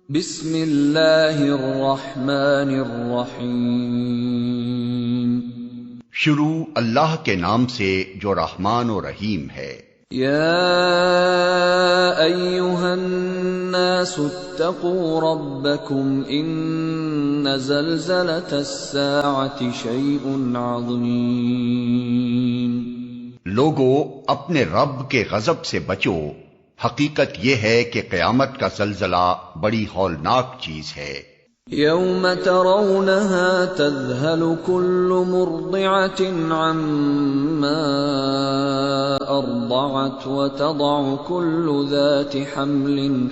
بسم اللہ الرحمن الرحیم۔ شروع اللہ کے نام سے جو رحمان و رحیم ہے۔ یا ایھا الناس اتقوا ربکم ان زلزلۃ الساعۃ شیء عظیم۔ لوگو اپنے رب کے غضب سے بچو، حقیقت یہ ہے کہ قیامت کا زلزلہ بڑی ہولناک چیز ہے۔ یوم ترونها تذہل کل مرضعة عما ارضعت وتضع كل ذات حمل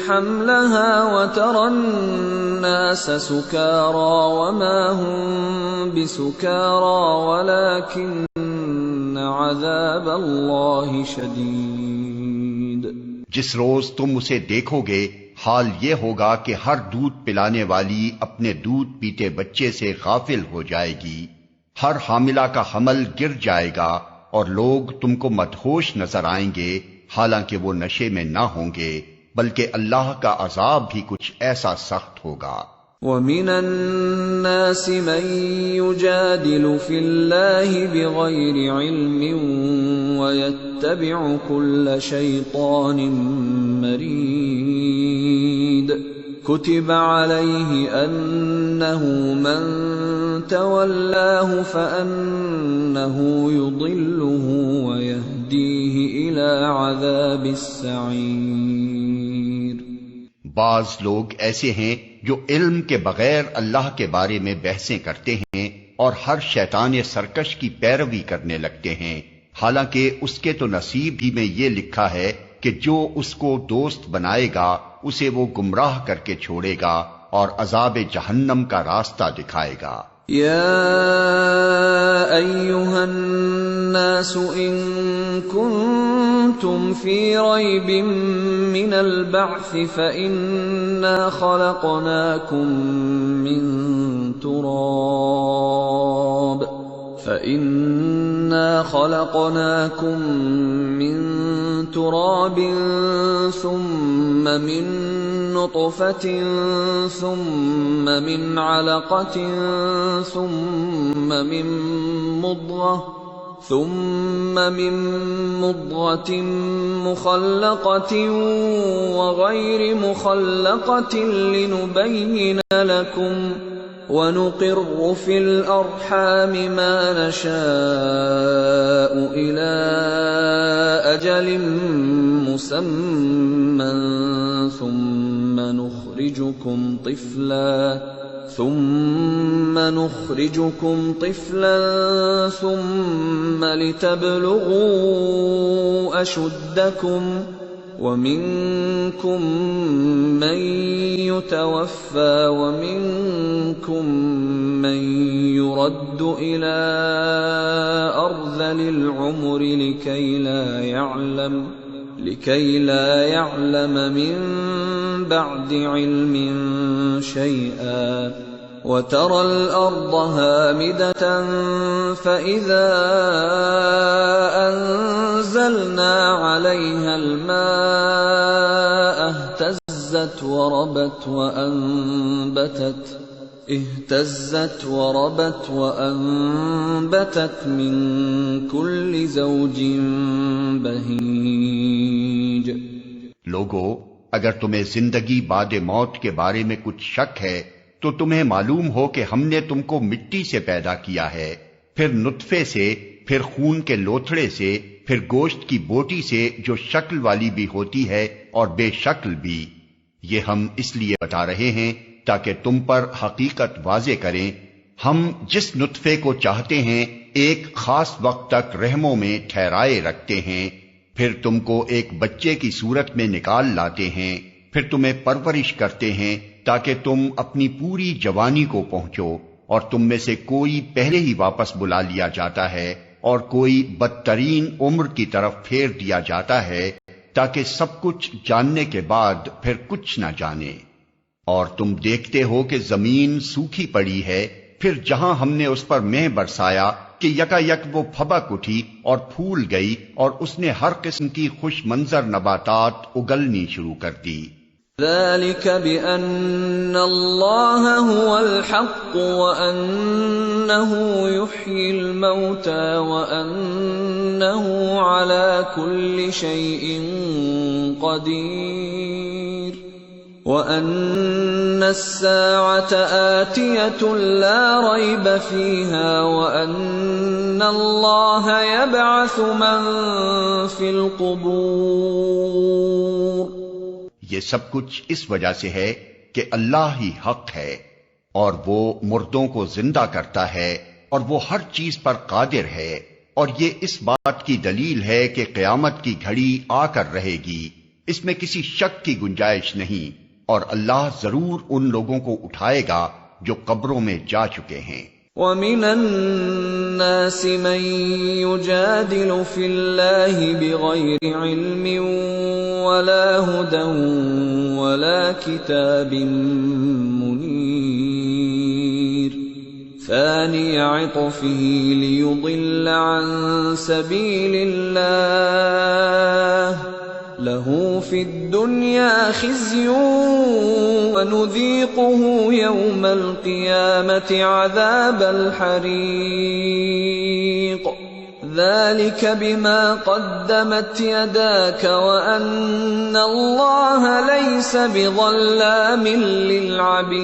حملها وترى الناس سکارى وما هم بسکارى ولكن عذاب اللہ شدید۔ جس روز تم اسے دیکھو گے حال یہ ہوگا کہ ہر دودھ پلانے والی اپنے دودھ پیتے بچے سے غافل ہو جائے گی، ہر حاملہ کا حمل گر جائے گا اور لوگ تم کو مدہوش نظر آئیں گے، حالانکہ وہ نشے میں نہ ہوں گے، بلکہ اللہ کا عذاب بھی کچھ ایسا سخت ہوگا۔ وَمِنَ النَّاسِ مَن يُجَادِلُ فِي اللَّهِ بِغَيْرِ عِلْمٍ وَيَتَّبِعُ كُلَّ شَيْطَانٍ مَّرِيدٍ كُتِبَ عَلَيْهِ أَنَّهُ مَن تَوَلَّاهُ فَأَنَّهُ يُضِلُّهُ وَيَهْدِيهِ إِلَى عَذَابِ السَّعِيرِ۔ بعض لوگ ایسے ہیں جو علم کے بغیر اللہ کے بارے میں بحثیں کرتے ہیں اور ہر شیطان سرکش کی پیروی کرنے لگتے ہیں، حالانکہ اس کے تو نصیب ہی میں یہ لکھا ہے کہ جو اس کو دوست بنائے گا اسے وہ گمراہ کر کے چھوڑے گا اور عذاب جہنم کا راستہ دکھائے گا۔ یا ایھا الناس ان کنتم فی ریب من البعث فإنا خلقناکم من تراب ثم من نطفة ثم من علقة ثم من مضغة مخلقة وغير مخلقة لنبين لكم وَنُقِرُّ فِي الْأَرْحَامِ مَا نَشَاءُ إِلَىٰ أَجَلٍ مُّسَمًّى ثُمَّ نُخْرِجُكُمْ طِفْلًا ثُمَّ لِتَبْلُغُوا أَشُدَّكُمْ وَمِنكُم مَّن يُتَوَفَّى وَمِنكُم مَّن يُرَدُّ إِلَىٰ أَرْذَلِ الْعُمُرِ لِكَيْ لَا يَعْلَمَ مِن بَعْدِ عِلْمٍ شَيْئًا وَتَرَى الْأَرْضَ هَامِدَةً فَإِذَا أَنزَلْنَا عَلَيْهَا الْمَاءَ اهْتَزَّتْ وَرَبَتْ مِن كُلِّ زَوْجٍ بَهِيجٍ۔ لوگو اگر تمہیں زندگی بعد موت کے بارے میں کچھ شک ہے تو تمہیں معلوم ہو کہ ہم نے تم کو مٹی سے پیدا کیا ہے، پھر نطفے سے، پھر خون کے لوتھڑے سے، پھر گوشت کی بوٹی سے جو شکل والی بھی ہوتی ہے اور بے شکل بھی۔ یہ ہم اس لیے بتا رہے ہیں تاکہ تم پر حقیقت واضح کریں۔ ہم جس نطفے کو چاہتے ہیں ایک خاص وقت تک رحموں میں ٹھہرائے رکھتے ہیں، پھر تم کو ایک بچے کی صورت میں نکال لاتے ہیں، پھر تمہیں پرورش کرتے ہیں تاکہ تم اپنی پوری جوانی کو پہنچو، اور تم میں سے کوئی پہلے ہی واپس بلا لیا جاتا ہے اور کوئی بدترین عمر کی طرف پھیر دیا جاتا ہے، تاکہ سب کچھ جاننے کے بعد پھر کچھ نہ جانے۔ اور تم دیکھتے ہو کہ زمین سوکھی پڑی ہے، پھر جہاں ہم نے اس پر مہ برسایا کہ یکا یک وہ پھبک اٹھی اور پھول گئی اور اس نے ہر قسم کی خوش منظر نباتات اگلنی شروع کر دی۔ ذلك بأن الله هو الحق وأنه يحيي الموتى وأنه على كل شيء قدير وأن الساعة آتية لا ريب فيها وأن الله يبعث من في القبور۔ یہ سب کچھ اس وجہ سے ہے کہ اللہ ہی حق ہے اور وہ مردوں کو زندہ کرتا ہے اور وہ ہر چیز پر قادر ہے، اور یہ اس بات کی دلیل ہے کہ قیامت کی گھڑی آ کر رہے گی، اس میں کسی شک کی گنجائش نہیں، اور اللہ ضرور ان لوگوں کو اٹھائے گا جو قبروں میں جا چکے ہیں۔ وَمِنَ النَّاسِ مَن يُجَادِلُ فِي اللَّهِ بِغَيْرِ عِلْمٍ وَلَا هُدًى وَلَا كِتَابٍ مُنِيرٍ ثَانِيَ عِطْفِهِ لِيُضِلَّ عَن سَبِيلِ اللَّهِ لَهُ فِي الدُّنْيَا خِزْيٌ وَنُذِيقُهُ يَوْمَ الْقِيَامَةِ عَذَابَ الْحَرِيقِ ذَلِكَ بِمَا قَدَّمَتْ يَدَاكَ وَأَنَّ اللَّهَ لَيْسَ بِظَلَّامٍ لِّلْعَبِيدِ۔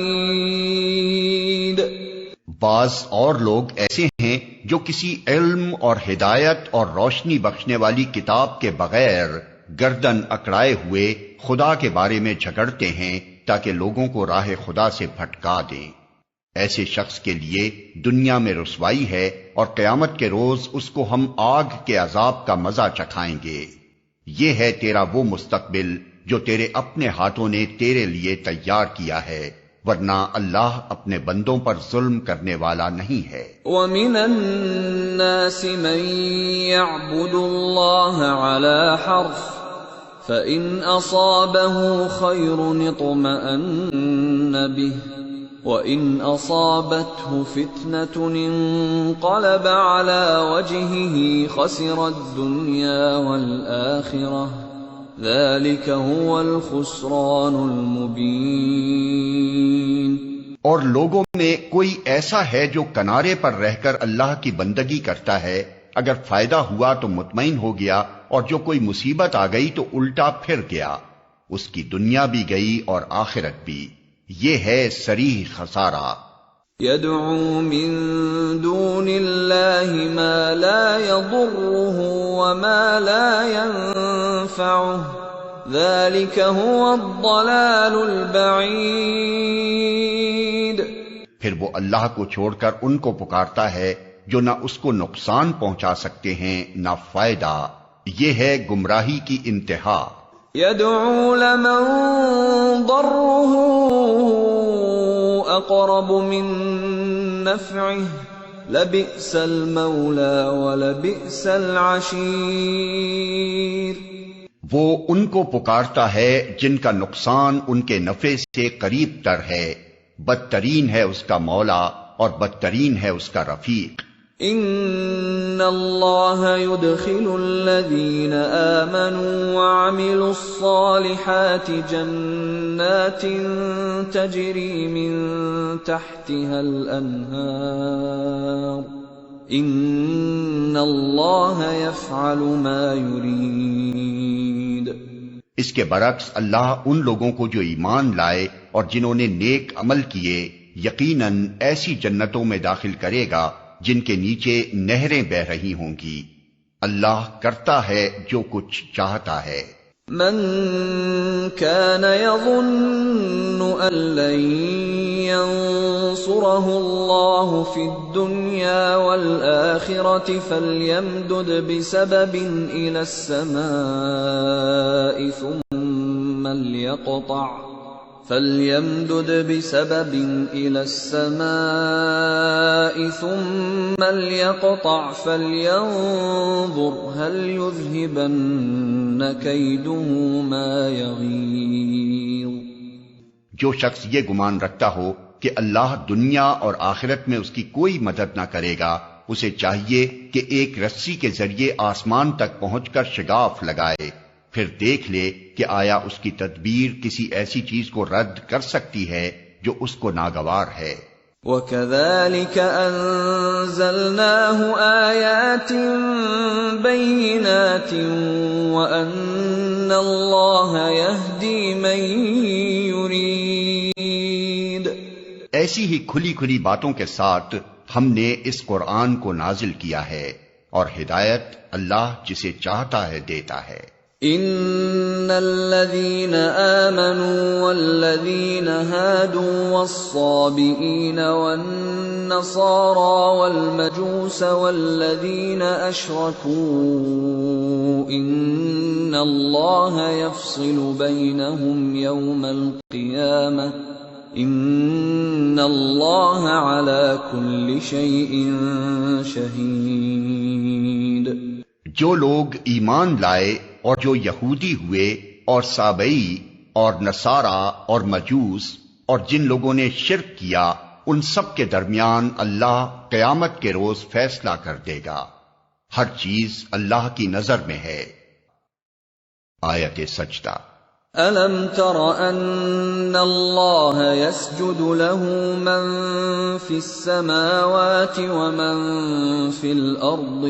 بعض اور لوگ ایسے ہیں جو کسی علم اور ہدایت اور روشنی بخشنے والی کتاب کے بغیر گردن اکڑائے ہوئے خدا کے بارے میں جھگڑتے ہیں تاکہ لوگوں کو راہ خدا سے بھٹکا دیں۔ ایسے شخص کے لیے دنیا میں رسوائی ہے اور قیامت کے روز اس کو ہم آگ کے عذاب کا مزہ چکھائیں گے۔ یہ ہے تیرا وہ مستقبل جو تیرے اپنے ہاتھوں نے تیرے لیے تیار کیا ہے، ورنہ اللہ اپنے بندوں پر ظلم کرنے والا نہیں ہے۔ وَمِنَ النَّاسِ مَن يَعْبُدُ اللَّهَ عَلَى حَرْفٍ فَإِنْ أَصَابَهُ خَيْرٌ اطْمَأَنَّ بِهِ وَإِنْ أَصَابَتْهُ فِتْنَةٌ انقَلَبَ عَلَى وَجْهِهِ خَسِرَ الدُّنْيَا وَالْآخِرَةَ ذَلِكَ هُوَ الْخُسْرَانُ الْمُبِينُ۔ اور لوگوں میں کوئی ایسا ہے جو کنارے پر رہ کر اللہ کی بندگی کرتا ہے، اگر فائدہ ہوا تو مطمئن ہو گیا، اور جو کوئی مصیبت آ گئی تو الٹا پھر گیا، اس کی دنیا بھی گئی اور آخرت بھی۔ یہ ہے صریح خسارہ۔ يَدْعُو مِن دُونِ اللَّهِ مَا لَا يَضُرُّهُ وَمَا لَا يَنفَعُهُ ذَلِكَ هُوَ الضَّلَالُ الْبَعِيدُ۔ پھر وہ اللہ کو چھوڑ کر ان کو پکارتا ہے جو نہ اس کو نقصان پہنچا سکتے ہیں نہ فائدہ۔ یہ ہے گمراہی کی انتہا۔ يَدْعُو لَمَن ضَرُّهُ أَقْرَبُ مِن نَّفْعِهِ لَبِئْسَ الْمَوْلَى وَلَبِئْسَ الْعَشِيرُ۔ وہ ان کو پکارتا ہے جن کا نقصان ان کے نفع سے قریب تر ہے، بدترین ہے اس کا مولا اور بدترین ہے اس کا رفیق۔ ان اللہ يدخل الذین آمنوا وعملوا الصالحات جنات تجری من تحتها الانہار ان اللہ یفعل ما یرید۔ اس کے برعکس اللہ ان لوگوں کو جو ایمان لائے اور جنہوں نے نیک عمل کیے یقیناً ایسی جنتوں میں داخل کرے گا جن کے نیچے نہریں بہ رہی ہوں گی۔ اللہ کرتا ہے جو کچھ چاہتا ہے۔ من كان يظن أن لن ينصره الله في الدنيا والآخرة فليمدد بسبب إلى السماء ثم ليقطع فلينظر هل يذهبن كيده ما يغيظ۔ جو شخص یہ گمان رکھتا ہو کہ اللہ دنیا اور آخرت میں اس کی کوئی مدد نہ کرے گا اسے چاہیے کہ ایک رسی کے ذریعے آسمان تک پہنچ کر شگاف لگائے، پھر دیکھ لے کہ آیا اس کی تدبیر کسی ایسی چیز کو رد کر سکتی ہے جو اس کو ناگوار ہے۔ وَكَذَلِكَ أَنزَلْنَاهُ آيَاتٍ بَيِّنَاتٍ وَأَنَّ اللَّهَ يَهْدِي مَن يُرِيدُ۔ ایسی ہی کھلی کھلی باتوں کے ساتھ ہم نے اس قرآن کو نازل کیا ہے، اور ہدایت اللہ جسے چاہتا ہے دیتا ہے۔ ان الذين آمنوا والذين هادوا والصابئين والنصارى والمجوس والذين أشركوا ان الله يفصل بينهم يوم القيامة ان الله على كل شيء شهيد۔ جو لوگ ایمان لائے اور جو یہودی ہوئے اور سابئی اور نصارہ اور مجوس اور جن لوگوں نے شرک کیا، ان سب کے درمیان اللہ قیامت کے روز فیصلہ کر دے گا۔ ہر چیز اللہ کی نظر میں ہے۔ آیت سجدہ۔ أَلَمْ تَرَ أَنَّ اللَّهَ يَسْجُدُ لَهُ مَن فِي السَّمَاوَاتِ وَمَن فِي الْأَرْضِ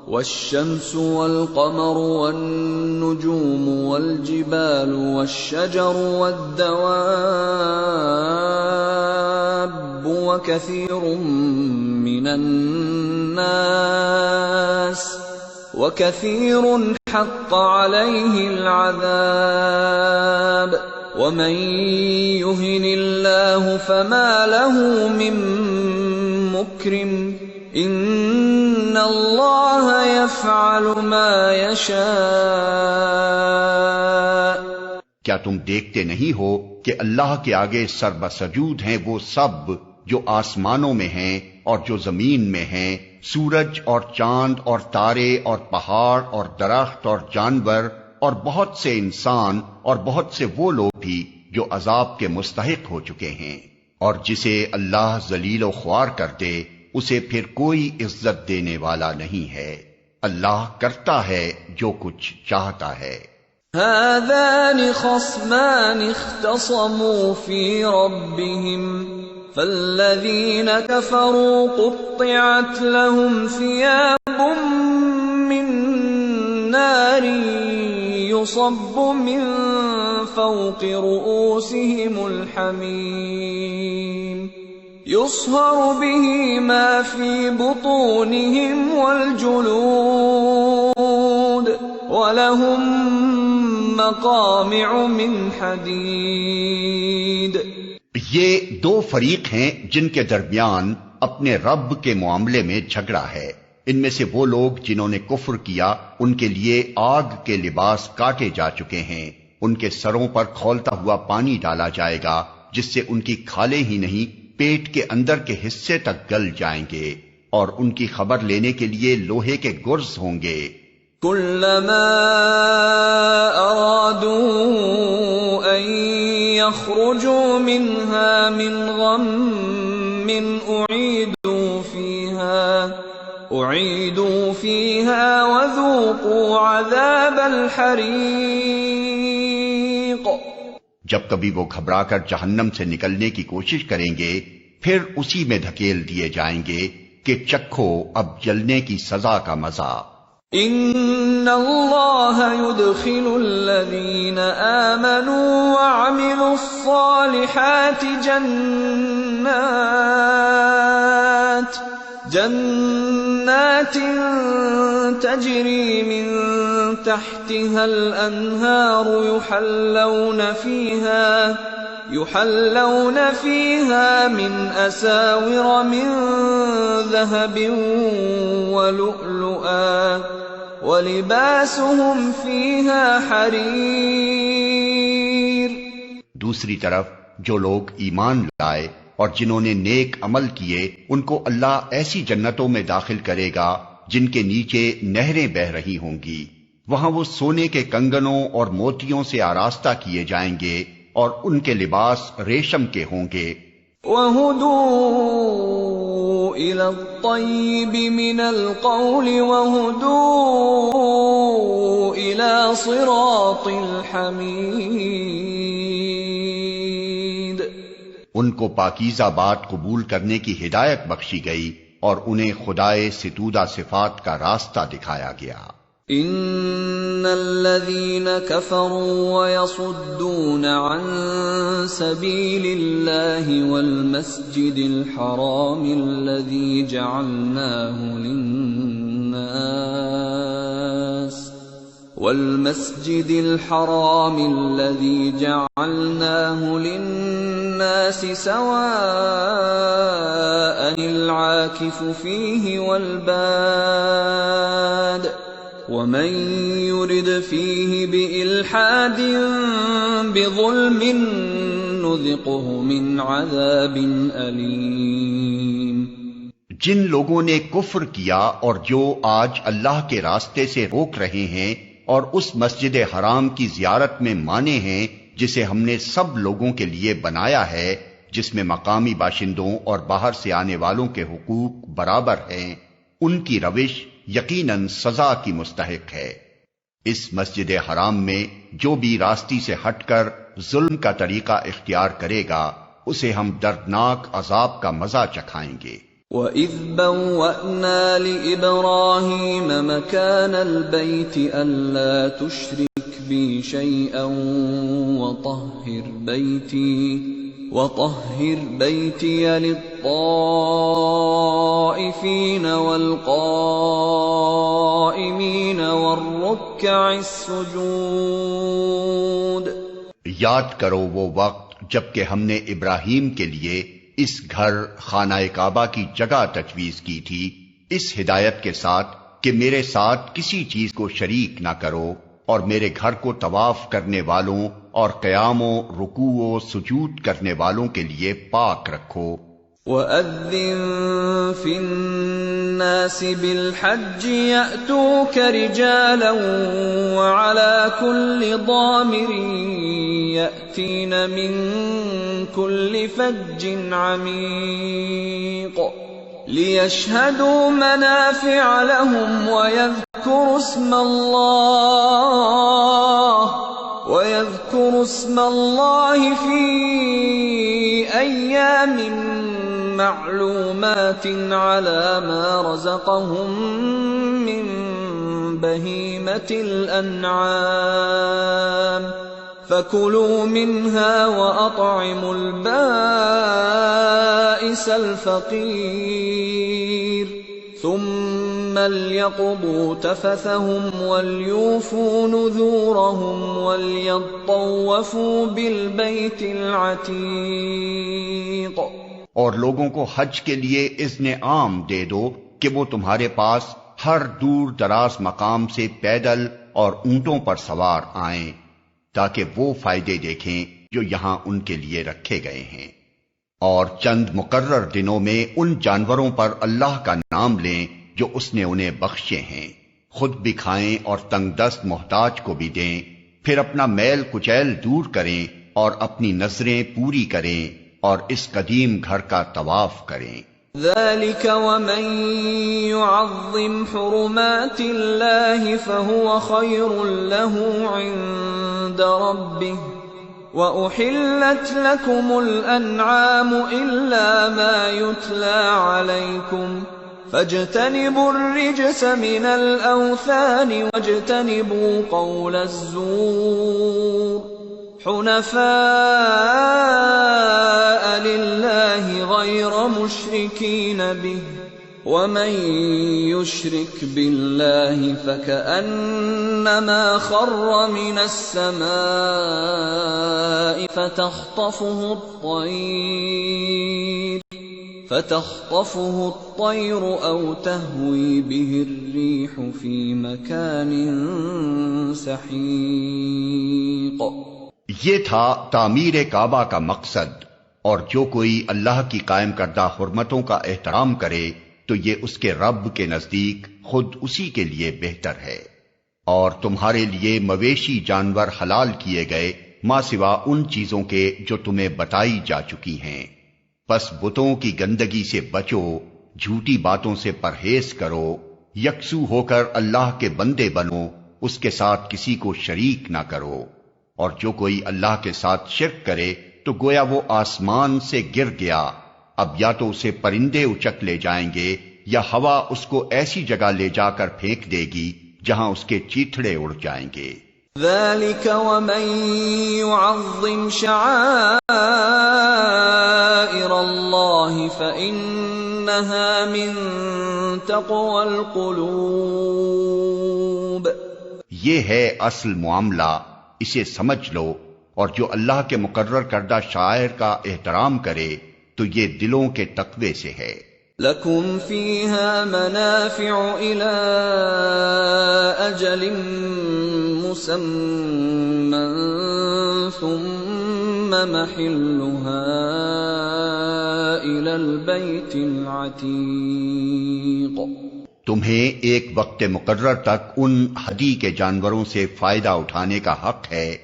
وَالشَّمْسُ وَالْقَمَرُ وَالنُّجُومُ وَالْجِبَالُ وَالشَّجَرُ وَالدَّوَابُّ وَكَثِيرٌ حَقَّ عَلَيْهِ الْعَذَابُ وَمَن يُهِنِ اللَّهُ فَمَا لَهُ مِن مُّكْرِمٍ إِنَّ اللَّهَ يَفْعَلُ مَا يَشَاءُ۔ کیا تم دیکھتے نہیں ہو کہ اللہ کے آگے سربسجود ہیں وہ سب جو آسمانوں میں ہیں اور جو زمین میں ہیں، سورج اور چاند اور تارے اور پہاڑ اور درخت اور جانور اور بہت سے انسان اور بہت سے وہ لوگ بھی جو عذاب کے مستحق ہو چکے ہیں، اور جسے اللہ ذلیل و خوار کر دے اسے پھر کوئی عزت دینے والا نہیں ہے۔ اللہ کرتا ہے جو کچھ چاہتا ہے۔ هذان خصمان اختصموا في ربهم فالذين كفروا قطعت لهم ثياب من نار يصب من فوق رؤوسهم الحميم يصهر به ما في بطونهم والجلود وَلَهُم مَّقَامِعُ مِنْ حَدِيدٍ۔ یہ دو فریق ہیں جن کے درمیان اپنے رب کے معاملے میں جھگڑا ہے۔ ان میں سے وہ لوگ جنہوں نے کفر کیا ان کے لیے آگ کے لباس کاٹے جا چکے ہیں، ان کے سروں پر کھولتا ہوا پانی ڈالا جائے گا جس سے ان کی کھالیں ہی نہیں پیٹ کے اندر کے حصے تک گل جائیں گے، اور ان کی خبر لینے کے لیے لوہے کے گرز ہوں گے۔ كلما أرادوا أن يخرجوا منها من غم أعيدوا فيها وذوقوا عذاب الحريق۔ جب کبھی وہ گھبرا کر جہنم سے نکلنے کی کوشش کریں گے پھر اسی میں دھکیل دیے جائیں گے کہ چکھو اب جلنے کی سزا کا مزہ۔ ان اللہ يدخل الذین آمنوا وعملوا الصالحات جنات تجری من تحتها الانہار يحلون فيها من أساور من ذهب ولؤلؤا ولباسهم فيها حرير۔ دوسری طرف جو لوگ ایمان لائے اور جنہوں نے نیک عمل کیے ان کو اللہ ایسی جنتوں میں داخل کرے گا جن کے نیچے نہریں بہہ رہی ہوں گی، وہاں وہ سونے کے کنگنوں اور موتیوں سے آراستہ کیے جائیں گے اور ان کے لباس ریشم کے ہوں گے۔ وَهُدُوا إِلَى الطَّيِّبِ مِنَ الْقَوْلِ وَهُدُوا إِلَى صِرَاطِ الْحَمِيدِ۔ ان کو پاکیزہ بات قبول کرنے کی ہدایت بخشی گئی اور انہیں خدائے ستودہ صفات کا راستہ دکھایا گیا۔ ان الذين كفروا ويصدون عن سبيل الله والمسجد الحرام الذي جعلناه للناس سواء العاكف فيه والباد ومن يرد فيه بإلحاد بظلم نذقه من عذاب أليم۔ جن لوگوں نے کفر کیا اور جو آج اللہ کے راستے سے روک رہے ہیں اور اس مسجد حرام کی زیارت میں مانے ہیں جسے ہم نے سب لوگوں کے لیے بنایا ہے، جس میں مقامی باشندوں اور باہر سے آنے والوں کے حقوق برابر ہیں، ان کی روش یقیناً سزا کی مستحق ہے۔ اس مسجد حرام میں جو بھی راستی سے ہٹ کر ظلم کا طریقہ اختیار کرے گا اسے ہم دردناک عذاب کا مزہ چکھائیں گے۔ وَإِذْ بَوَّأْنَا لِإِبْرَاهِيمَ مَكَانَ الْبَيْتِ أَلَّا تُشْرِكْ بِي شَيْئًا وَطَهِّرْ بَيْتِيَ لِلطَّائِفِينَ وَالْقَائِمِينَ وَالرُّكَّعِ السُّجُودِ۔ یاد کرو وہ وقت جبکہ ہم نے ابراہیم کے لیے اس گھر خانہ کعبہ کی جگہ تجویز کی تھی، اس ہدایت کے ساتھ کہ میرے ساتھ کسی چیز کو شریک نہ کرو، اور میرے گھر کو طواف کرنے والوں اور قیام و رکوع و سجود کرنے والوں کے لیے پاک رکھو۔ وَأَذِّن فِي النَّاسِ بِالْحَجِّ يَأْتُوكَ رِجَالًا وَعَلَى كُلِّ ضَامِرٍ يَأْتِينَ مِنْ كُلِّ فَجٍّ عَمِيقٍ لِيَشْهَدُوا مَنَافِعَ لَهُمْ وَيَذْكُرُوا اسْمَ اللَّهِ فِي أَيَّامٍ مَّعْلُومَاتٍ عَلَى مَا رَزَقَهُم مِّن بَهِيمَةِ الْأَنْعَامِ فَكُلُوا مِنْهَا وَأَطْعِمُوا الْبَائِسَ الْفَقِيرَ ثُمَّ لْيَقْضُوا تَفَثَهُمْ وَلْيُوفُوا نُذُورَهُمْ وَلْيَطَّوَّفُوا بِالْبَيْتِ الْعَتِيقِ۔ اور لوگوں کو حج کے لیے اذن عام دے دو کہ وہ تمہارے پاس ہر دور دراز مقام سے پیدل اور اونٹوں پر سوار آئیں، تاکہ وہ فائدے دیکھیں جو یہاں ان کے لیے رکھے گئے ہیں، اور چند مقرر دنوں میں ان جانوروں پر اللہ کا نام لیں جو اس نے انہیں بخشے ہیں، خود بھی کھائیں اور تنگ دست محتاج کو بھی دیں، پھر اپنا میل کچیل دور کریں اور اپنی نظریں پوری کریں اور اس قدیم گھر کا طواف کریں۔ ذَلِكَ وَمَن يُعَظِّمْ حُرُمَاتِ اللَّهِ فَهُوَ خَيْرٌ لَّهُ عِندَ رَبِّهِ وَأُحِلَّتْ لَكُمُ الْأَنْعَامُ إِلَّا مَا يُتْلَى عَلَيْكُمْ فَاجْتَنِبُوا الرِّجْسَ مِنَ الْأَوْثَانِ وَاجْتَنِبُوا قَوْلَ الزُّورِ حُنَفَاءَ لِلَّهِ غَيْرَ مُشْرِكِينَ بِهِ وَمَن يُشْرِكْ بِاللَّهِ فَكَأَنَّمَا خَرَّ مِنَ السَّمَاءِ فَتَخْطَفُهُ الطَّيْرُ أَوْ تَهْوِي بِهِ الرِّيحُ فِي مَكَانٍ سَحِيقٍ۔ یہ تھا تعمیر کعبہ کا مقصد، اور جو کوئی اللہ کی قائم کردہ حرمتوں کا احترام کرے تو یہ اس کے رب کے نزدیک خود اسی کے لیے بہتر ہے، اور تمہارے لیے مویشی جانور حلال کیے گئے ماں سوا ان چیزوں کے جو تمہیں بتائی جا چکی ہیں، پس بتوں کی گندگی سے بچو، جھوٹی باتوں سے پرہیز کرو، یکسو ہو کر اللہ کے بندے بنو، اس کے ساتھ کسی کو شریک نہ کرو، اور جو کوئی اللہ کے ساتھ شرک کرے تو گویا وہ آسمان سے گر گیا، اب یا تو اسے پرندے اچک لے جائیں گے یا ہوا اس کو ایسی جگہ لے جا کر پھینک دے گی جہاں اس کے چیتھڑے اڑ جائیں گے۔ ذلك ومن يعظم شعائر الله فإنها من تقوى القلوب۔ یہ ہے اصل معاملہ، اسے سمجھ لو، اور جو اللہ کے مقرر کردہ شعائر کا احترام کرے تو یہ دلوں کے تقوی سے ہے۔ لَكُمْ فِيهَا مَنَافِعُ إِلَىٰ أَجَلٍ مُّسَمًّى ثُمَّ مَحِلُّهَا إِلَى الْبَيْتِ الْعَتِيقِ۔ تمہیں ایک وقت مقرر تک ان ہدی کے جانوروں سے فائدہ اٹھانے کا حق ہے،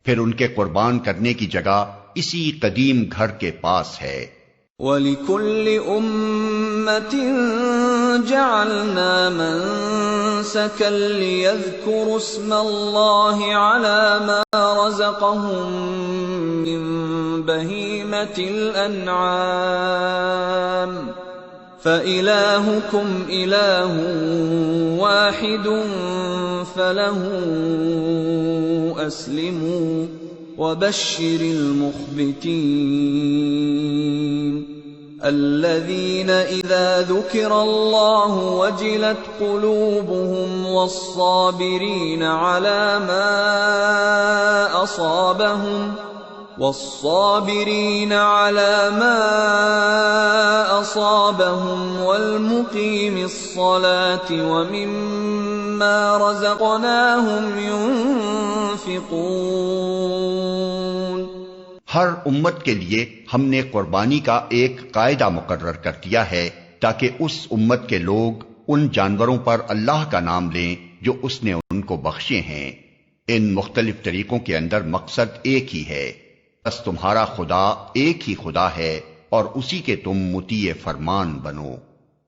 پھر ان کے قربان کرنے کی جگہ اسی قدیم گھر کے پاس ہے۔ وَلِكُلِّ أُمَّةٍ جَعَلْنَا مَنسَكًا لِيَذْكُرُوا اسْمَ اللَّهِ عَلَى مَا رَزَقَهُم مِّن بَهِيمَةِ الْأَنْعَامِ فَإِلَٰهُكُمْ إِلَٰهٌ وَاحِدٌ فَلَهُ أَسْلِمُوا وَبَشِّرِ الْمُخْبِتِينَ الَّذِينَ إِذَا ذُكِرَ اللَّهُ وَجِلَتْ قُلُوبُهُمْ وَالصَّابِرِينَ عَلَى مَا أَصَابَهُمْ وَالْمُقِيمِ الصَّلَاةِ وَمِمَّا رَزَقْنَاهُمْ يُنْفِقُونَ۔ ہر امت کے لیے ہم نے قربانی کا ایک قاعدہ مقرر کر دیا ہے تاکہ اس امت کے لوگ ان جانوروں پر اللہ کا نام لیں جو اس نے ان کو بخشے ہیں۔ ان مختلف طریقوں کے اندر مقصد ایک ہی ہے، بس تمہارا خدا ایک ہی خدا ہے اور اسی کے تم مطیع فرمان بنو۔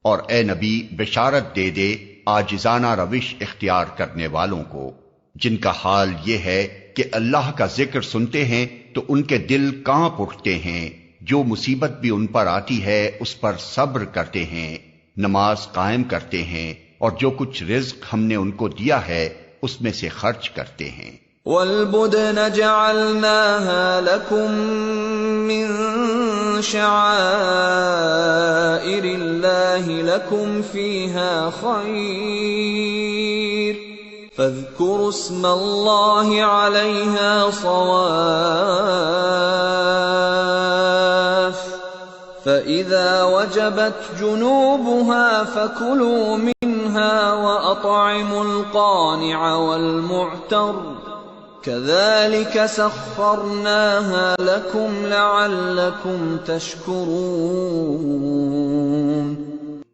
اور اے نبی بشارت دے دے عاجزانہ روش اختیار کرنے والوں کو، جن کا حال یہ ہے کہ اللہ کا ذکر سنتے ہیں تو ان کے دل کانپ اٹھتے ہیں، جو مصیبت بھی ان پر آتی ہے اس پر صبر کرتے ہیں، نماز قائم کرتے ہیں، اور جو کچھ رزق ہم نے ان کو دیا ہے اس میں سے خرچ کرتے ہیں۔ وَالْبُدْنَ جَعَلْنَاهَا لَكُم مِّن شَعَائِرِ اللَّهِ لَكُمْ فِيهَا خَيْرٌ فَاذْكُرُوا اسْمَ اللَّهِ عَلَيْهَا صَوَافَّ فَإِذَا وَجَبَتْ جُنُوبُهَا فَكُلُوا مِنْهَا وَأَطْعِمُوا الْقَانِعَ وَالْمُعْتَرَّ كَذَلِكَ سَخَّرْنَاهَا لَكُمْ لَعَلَّكُمْ تَشْكُرُونَ۔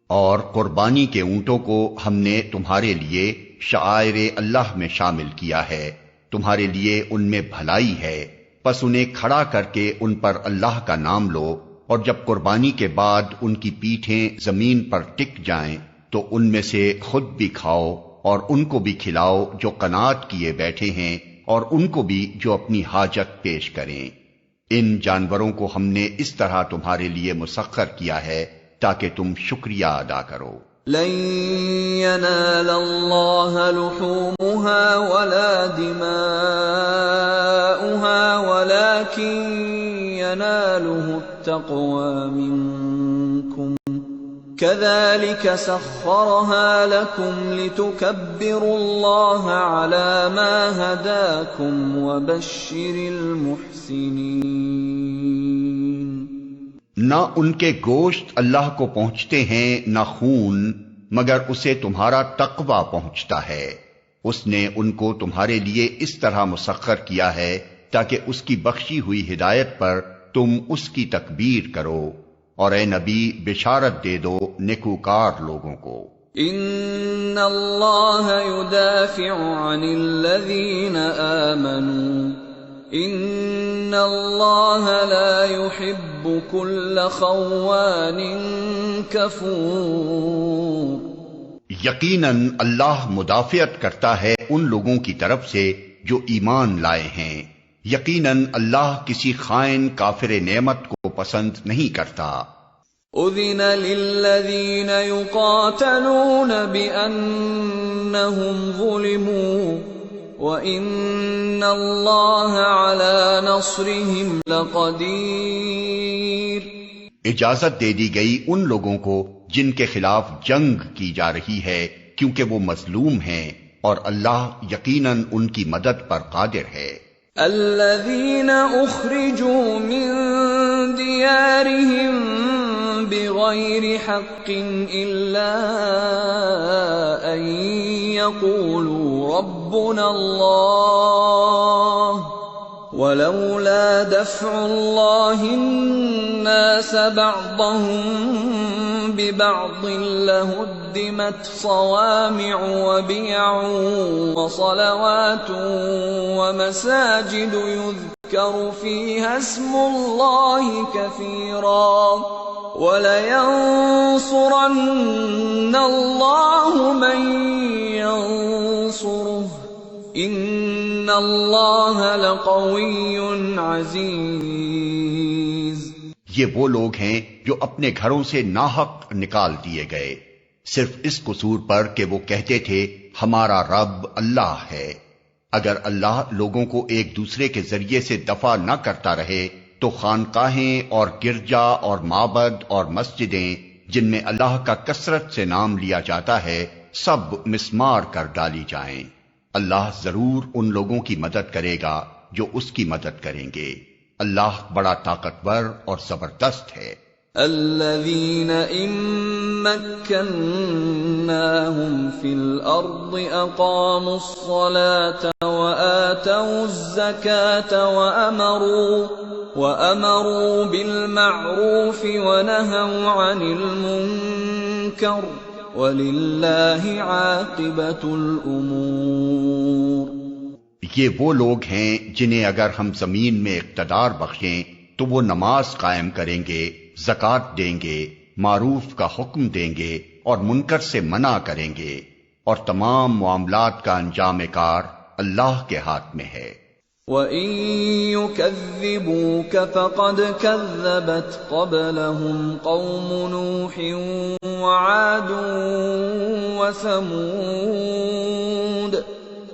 اور قربانی کے اونٹوں کو ہم نے تمہارے لیے شعائر اللہ میں شامل کیا ہے، تمہارے لیے ان میں بھلائی ہے، پس انہیں کھڑا کر کے ان پر اللہ کا نام لو، اور جب قربانی کے بعد ان کی پیٹھیں زمین پر ٹک جائیں تو ان میں سے خود بھی کھاؤ اور ان کو بھی کھلاؤ جو قناعت کیے بیٹھے ہیں، اور ان کو بھی جو اپنی حاجت پیش کریں۔ ان جانوروں کو ہم نے اس طرح تمہارے لیے مسخر کیا ہے تاکہ تم شکریہ ادا کرو۔ لن ينال الله لحومها ولا دماؤها ولكن يناله التقوى منكم كذلك سخرها لكم لتكبروا الله على ما هداكم وبشر المحسنين۔ نہ ان کے گوشت اللہ کو پہنچتے ہیں نہ خون، مگر اسے تمہارا تقوی پہنچتا ہے۔ اس نے ان کو تمہارے لیے اس طرح مسخر کیا ہے تاکہ اس کی بخشی ہوئی ہدایت پر تم اس کی تکبیر کرو، اور اے نبی بشارت دے دو نیکوکار لوگوں کو۔ ان اللہ يدافع عن الذین آمنوا ان اللہ لا يحب كل خوان کفور. یقیناً اللہ مدافعت کرتا ہے ان لوگوں کی طرف سے جو ایمان لائے ہیں. یقیناً اللہ کسی خائن کافر نعمت کو پسند نہیں کرتا. اذن للذین یقاتلون بأنہم ظلموا وَإِنَّ اللَّهَ عَلَى نَصْرِهِمْ لَقَدِيرٌ. اجازت دے دی گئی ان لوگوں کو جن کے خلاف جنگ کی جا رہی ہے کیونکہ وہ مظلوم ہیں، اور اللہ یقیناً ان کی مدد پر قادر ہے. الَّذِينَ أُخْرِجُوا مِن دِيَارِهِم بِغَيْرِ حَقٍّ إِلَّا أَن يَقُولُوا رَبُّنَا اللَّهُ وَلَوْلَا دَفْعُ اللَّهِ النَّاسَ بَعْضَهُم بِبَعْضٍ لَهُدِّمَتْ صَوَامِعُ وَبِيَعٌ وَصَلَوَاتٌ وَمَسَاجِدُ يُذْكَرُ فِيهَا اسْمُ اللَّهِ كَثِيرًا وَلَيَنصُرَنَّ اللَّهُ مَن يَنصُرُهُ إِنَّ اللَّهَ لَقَوِيٌّ عَزِيزٌ. یہ وہ لوگ ہیں جو اپنے گھروں سے ناحق نکال دیے گئے صرف اس قصور پر کہ وہ کہتے تھے ہمارا رب اللہ ہے. اگر اللہ لوگوں کو ایک دوسرے کے ذریعے سے دفع نہ کرتا رہے تو خانقاہیں اور گرجا اور معبد اور مسجدیں جن میں اللہ کا کثرت سے نام لیا جاتا ہے سب مسمار کر ڈالی جائیں. اللہ ضرور ان لوگوں کی مدد کرے گا جو اس کی مدد کریں گے. اللہ بڑا طاقتور اور زبردست ہے. الذين إن مكناهم في الأرض أقاموا الصلاة وآتوا الزكاة وأمروا بالمعروف ونهوا عن المنكر وَلِلَّهِ عَاقِبَةُ الْأُمُورِ. یہ وہ لوگ ہیں جنہیں اگر ہم زمین میں اقتدار بخشیں تو وہ نماز قائم کریں گے، زکوٰۃ دیں گے، معروف کا حکم دیں گے اور منکر سے منع کریں گے، اور تمام معاملات کا انجام کار اللہ کے ہاتھ میں ہے. وَإِن يُكَذِّبُوكَ فَقَدْ كَذَّبَتْ قَبْلَهُمْ قَوْمُ نُوحٍ وَعَادٌ وَثَمُودُ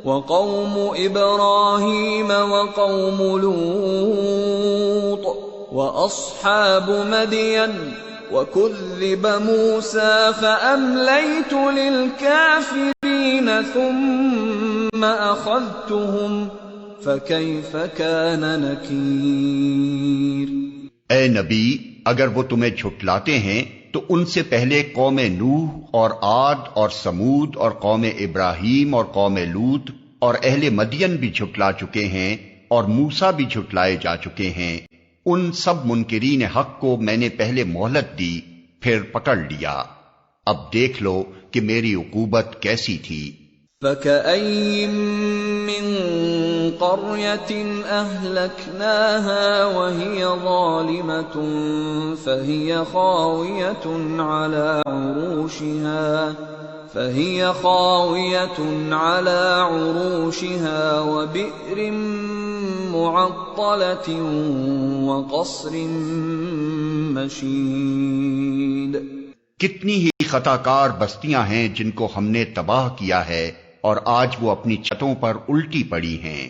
وَقَوْمُ إِبْرَاهِيمَ وَقَوْمُ لُوطٍ وَأَصْحَابُ مَدْيَنَ وَكُذِّبَ مُوسَى فَأَمْلَيْتُ لِلْكَافِرِينَ ثُمَّ أَخَذْتُهُمْ فَكَيْفَ كَانَ نَكِيرِ. اے نبی، اگر وہ تمہیں جھٹلاتے ہیں تو ان سے پہلے قوم نوح اور عاد اور سمود اور قوم ابراہیم اور قوم لوط اور اہل مدین بھی جھٹلا چکے ہیں اور موسیٰ بھی جھٹلائے جا چکے ہیں. ان سب منکرین حق کو میں نے پہلے مہلت دی پھر پکڑ لیا. اب دیکھ لو کہ میری عقوبت کیسی تھی. فَكَأَيٍّ مِّن قَرْيَةٍ أَهْلَكْنَاهَا وَهِيَ ظَالِمَةٌ فَهِيَ خَاوِيَةٌ عَلَى عُرُوشِهَا وَبِئْرٍ مُّعَطَّلَةٍ وَقَصْرٍ مَّشِيدٍ. کتنی ہی خطا کار بستیاں ہیں جن کو ہم نے تباہ کیا ہے اور آج وہ اپنی چھتوں پر الٹی پڑی ہیں.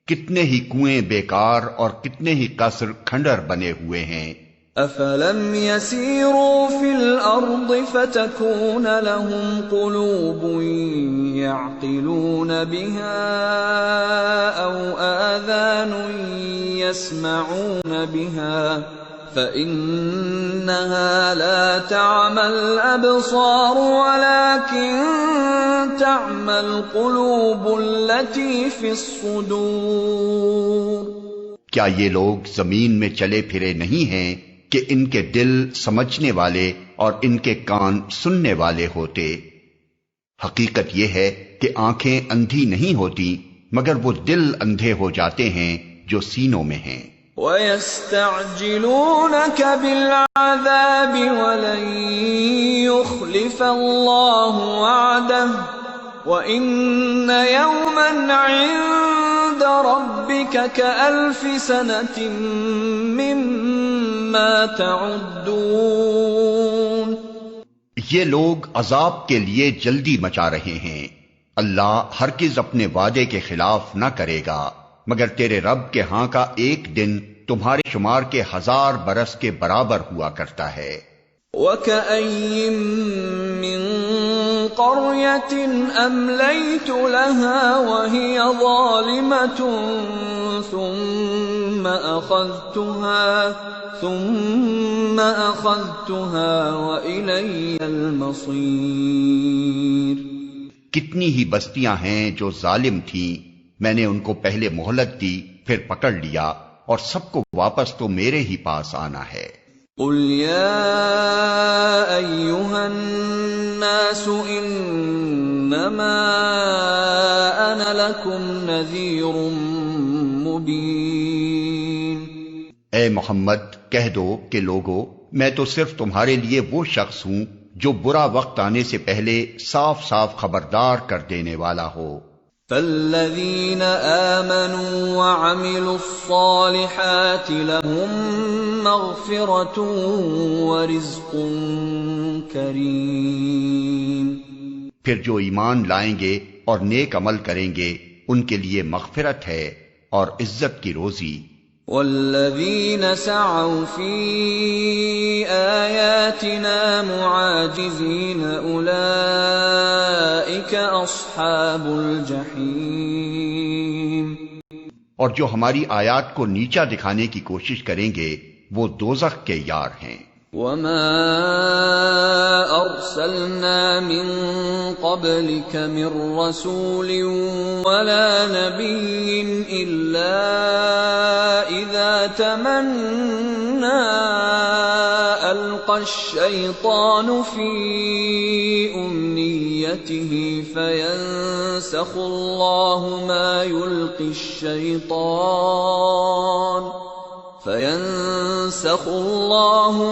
کتنے ہی کنویں بیکار اور کتنے ہی قصر کھنڈر بنے ہوئے ہیں. افلم يسيروا في الارض فتكون لهم قلوب يعقلون بها او آذان يسمعون بها فإنها لا تعمى الأبصار ولكن تعمى القلوب التي في الصدور. کیا یہ لوگ زمین میں چلے پھرے نہیں ہیں کہ ان کے دل سمجھنے والے اور ان کے کان سننے والے ہوتے؟ حقیقت یہ ہے کہ آنکھیں اندھی نہیں ہوتی مگر وہ دل اندھے ہو جاتے ہیں جو سینوں میں ہیں۔ وَيَسْتَعْجِلُونَكَ بِالْعَذَابِ وَلَن يُخْلِفَ اللَّهُ وَعْدَهُ وَإِنَّ يَوْمًا عِندَ رَبِّكَ كَأَلْفِ سَنَةٍ مِّمَّا تَعُدُّونَ۔ یہ لوگ عذاب کے لیے جلدی مچا رہے ہیں، اللہ ہرگز اپنے وعدے کے خلاف نہ کرے گا، مگر تیرے رب کے ہاں کا ایک دن تمہارے شمار کے 1000 برس کے برابر ہوا کرتا ہے۔ وَكَأَيٍّن مِّن قَرْيَةٍ أَمْلَيْتُ لَهَا وَهِيَ ظَالِمَةٌ ثُمَّ أَخَذْتُهَا وَإِلَيَّ الْمَصِيرُ۔ کتنی ہی بستیاں ہیں جو ظالم تھیں، میں نے ان کو پہلے مہلت دی، پھر پکڑ لیا، اور سب کو واپس تو میرے ہی پاس آنا ہے۔ قُلْ يَا أَيُّهَا النَّاسُ إِنَّمَا أَنَا لَكُمْ نَذِيرٌ مُبِينٌ۔ اے محمد کہہ دو کہ لوگو، میں تو صرف تمہارے لیے وہ شخص ہوں جو برا وقت آنے سے پہلے صاف صاف خبردار کر دینے والا ہو۔ فَالَّذِينَ آمَنُوا وَعَمِلُوا الصَّالِحَاتِ لَهُم مَّغْفِرَةٌ وَرِزْقٌ كَرِيمٌ۔ پھر جو ایمان لائیں گے اور نیک عمل کریں گے ان کے لیے مغفرت ہے اور عزت کی روزی۔ وَالَّذِينَ سَعَوْا فِي آيَاتِنَا مُعَاجِزِينَ أُولَئِكَ أَصْحَابُ الْجَحِيمِ۔ اور جو ہماری آیات کو نیچا دکھانے کی کوشش کریں گے وہ دوزخ کے یار ہیں۔ وَمَا أَرْسَلْنَا مِن قَبْلِكَ مِن رَّسُولٍ وَلَا نَبِيٍّ إِلَّا إِذَا تَمَنَّىٰ أَلْقَى الشَّيْطَانُ فِي أُمْنِيَّتِهِ فَيَنسَخُ اللَّهُ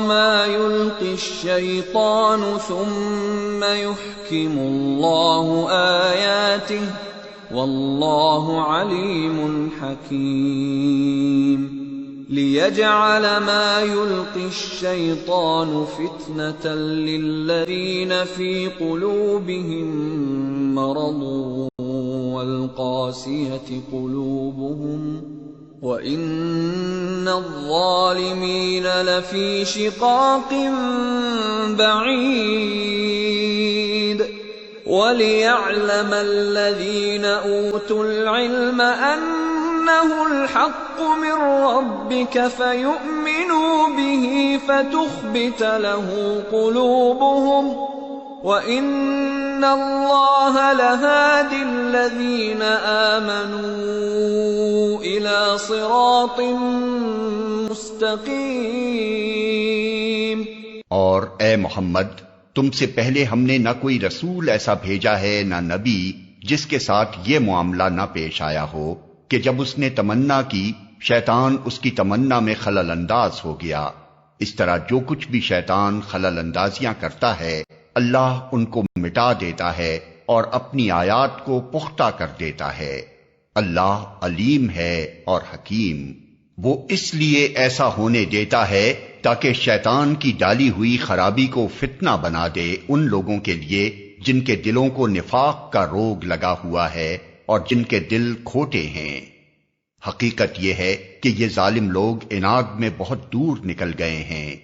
مَا يُلْقِي الشَّيْطَانُ ثُمَّ يُحْكِمُ اللَّهُ آيَاتِهِ وَاللَّهُ عَلِيمٌ حَكِيمٌ۔ لِيَجْعَلَ مَا يُلْقِي الشَّيْطَانُ فِتْنَةً لِّلَّذِينَ فِي قُلُوبِهِم مَّرَضٌ وَالْقَاسِيَةِ قُلُوبُهُمْ وَإِنَّ الظَّالِمِينَ لَفِي شِقَاقٍ بَعِيدٍ۔ وَلِيَعْلَمَ الَّذِينَ أُوتُوا الْعِلْمَ أَنَّهُ الْحَقُّ مِن رَّبِّكَ فَيُؤْمِنُوا بِهِ فَتُخْبِتَ لَهُ قُلُوبُهُمْ وَإِنَّ اللَّهَ لَهَادِ الَّذِينَ آمَنُوا إِلَى صِرَاطٍ مُسْتَقِيمٍ۔ اور اے محمد تم سے پہلے ہم نے نہ کوئی رسول ایسا بھیجا ہے نہ نبی جس کے ساتھ یہ معاملہ نہ پیش آیا ہو کہ جب اس نے تمنا کی شیطان اس کی تمنا میں خلل انداز ہو گیا۔ اس طرح جو کچھ بھی شیطان خلل اندازیاں کرتا ہے اللہ ان کو مٹا دیتا ہے اور اپنی آیات کو پختہ کر دیتا ہے۔ اللہ علیم ہے اور حکیم۔ وہ اس لیے ایسا ہونے دیتا ہے تاکہ شیطان کی ڈالی ہوئی خرابی کو فتنہ بنا دے ان لوگوں کے لیے جن کے دلوں کو نفاق کا روگ لگا ہوا ہے اور جن کے دل کھوٹے ہیں۔ حقیقت یہ ہے کہ یہ ظالم لوگ عناد میں بہت دور نکل گئے ہیں،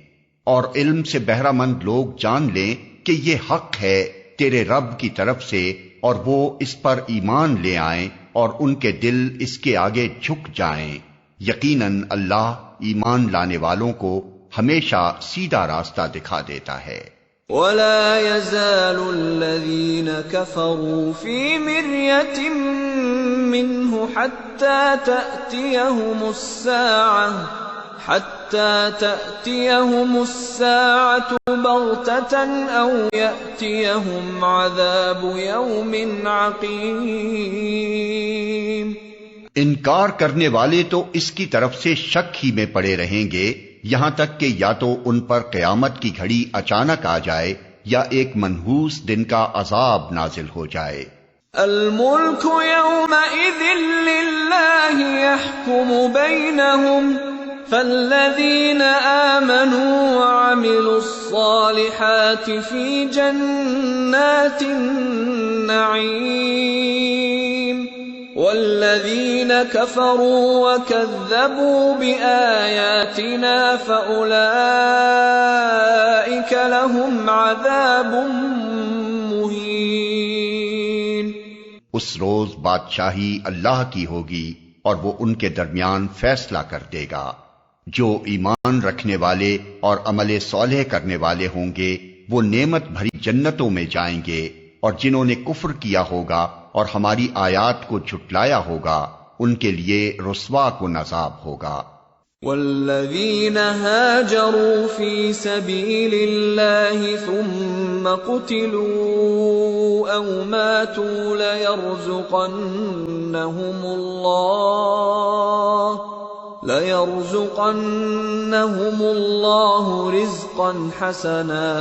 اور علم سے بہرہ مند لوگ جان لیں کہ یہ حق ہے تیرے رب کی طرف سے، اور وہ اس پر ایمان لے آئیں اور ان کے دل اس کے آگے جھک جائیں۔ یقیناً اللہ ایمان لانے والوں کو ہمیشہ سیدھا راستہ دکھا دیتا ہے۔ وَلَا يَزَالُ الَّذِينَ كَفَرُوا فِي مِرْيَةٍ مِّنْهُ حَتَّى تَأْتِيَهُمُ السَّاعَةُ بَغْتَةً أَوْ يَأْتِيَهُمْ عَذَابُ يَوْمٍ عَقِيمٍ۔ انکار کرنے والے تو اس کی طرف سے شک ہی میں پڑے رہیں گے یہاں تک کہ یا تو ان پر قیامت کی گھڑی اچانک آ جائے یا ایک منحوس دن کا عذاب نازل ہو جائے۔ الملك يومئذ لله يحكم بينهم فالذين آمنوا وعملوا الصالحات في جنات النعيم والذين كفروا وكذبوا بآياتنا فأولئك لهم عذاب مهين۔ اس روز بادشاہی اللہ کی ہوگی اور وہ ان کے درمیان فیصلہ کر دے گا۔ جو ایمان رکھنے والے اور عمل صالح کرنے والے ہوں گے وہ نعمت بھری جنتوں میں جائیں گے، اور جنہوں نے کفر کیا ہوگا اور ہماری آیات کو جھٹلایا ہوگا ان کے لیے رسوا کن عذاب ہوگا۔ والذین هاجروا فی سبیل اللہ ثم قتلوا او ماتوا لَيَرْزُقَنَّهُمُ اللَّهُ رِزْقًا حَسَنًا